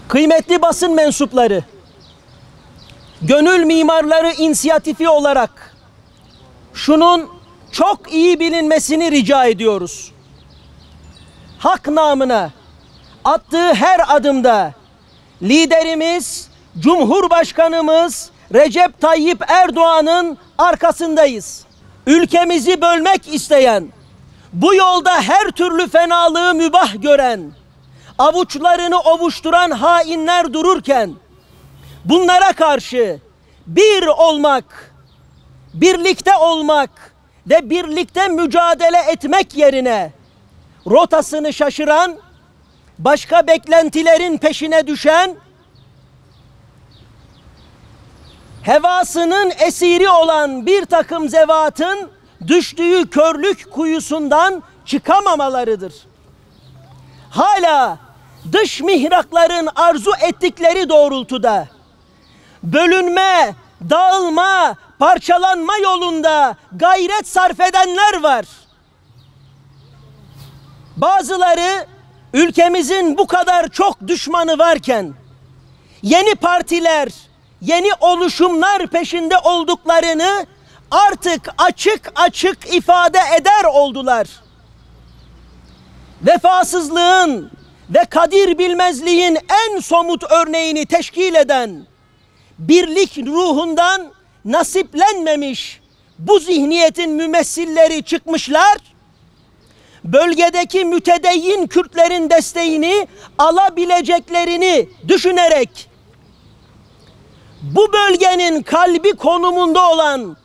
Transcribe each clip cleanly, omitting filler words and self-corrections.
Kıymetli basın mensupları, Gönül Mimarları İnisiyatifi olarak şunun çok iyi bilinmesini rica ediyoruz. Hak namına attığı her adımda liderimiz, Cumhurbaşkanımız Recep Tayyip Erdoğan'ın arkasındayız. Ülkemizi bölmek isteyen, bu yolda her türlü fenalığı mübah gören, avuçlarını ovuşturan hainler dururken, bunlara karşı bir olmak, birlikte olmak ve birlikte mücadele etmek yerine rotasını şaşıran, başka beklentilerin peşine düşen, hevasının esiri olan bir takım zevatın düştüğü körlük kuyusundan çıkamamalarıdır. Hala dış mihrakların arzu ettikleri doğrultuda bölünme, dağılma, parçalanma yolunda gayret sarf edenler var. Bazıları ülkemizin bu kadar çok düşmanı varken yeni partiler, yeni oluşumlar peşinde olduklarını artık açık açık ifade eder oldular. Vefasızlığın ve kadir bilmezliğin en somut örneğini teşkil eden, birlik ruhundan nasiplenmemiş bu zihniyetin mümessilleri çıkmışlar, bölgedeki mütedeyyin Kürtlerin desteğini alabileceklerini düşünerek bu bölgenin kalbi konumunda olan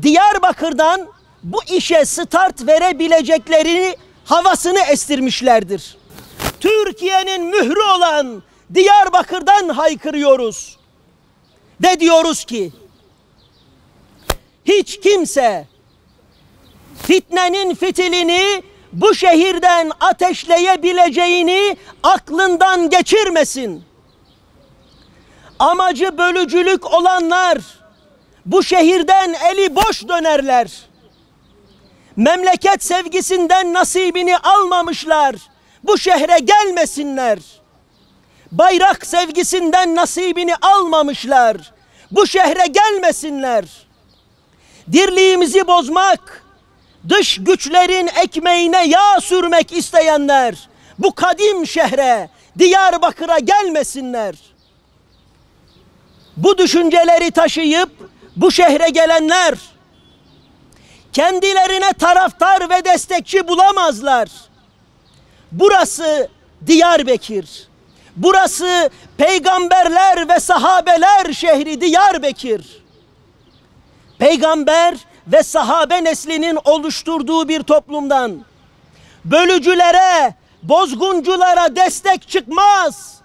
Diyarbakır'dan bu işe start verebileceklerini havasını estirmişlerdir. Türkiye'nin mührü olan Diyarbakır'dan haykırıyoruz ve diyoruz ki hiç kimse fitnenin fitilini bu şehirden ateşleyebileceğini aklından geçirmesin. Amacı bölücülük olanlar bu şehirden eli boş dönerler. Memleket sevgisinden nasibini almamışlar, bu şehre gelmesinler. Bayrak sevgisinden nasibini almamışlar, bu şehre gelmesinler. Dirliğimizi bozmak, dış güçlerin ekmeğine yağ sürmek isteyenler bu kadim şehre, Diyarbakır'a gelmesinler. Bu düşünceleri taşıyıp bu şehre gelenler kendilerine taraftar ve destekçi bulamazlar. Burası Diyarbakır. Burası peygamberler ve sahabeler şehri Diyarbakır. Peygamber ve sahabe neslinin oluşturduğu bir toplumdan bölücülere, bozgunculara destek çıkmaz.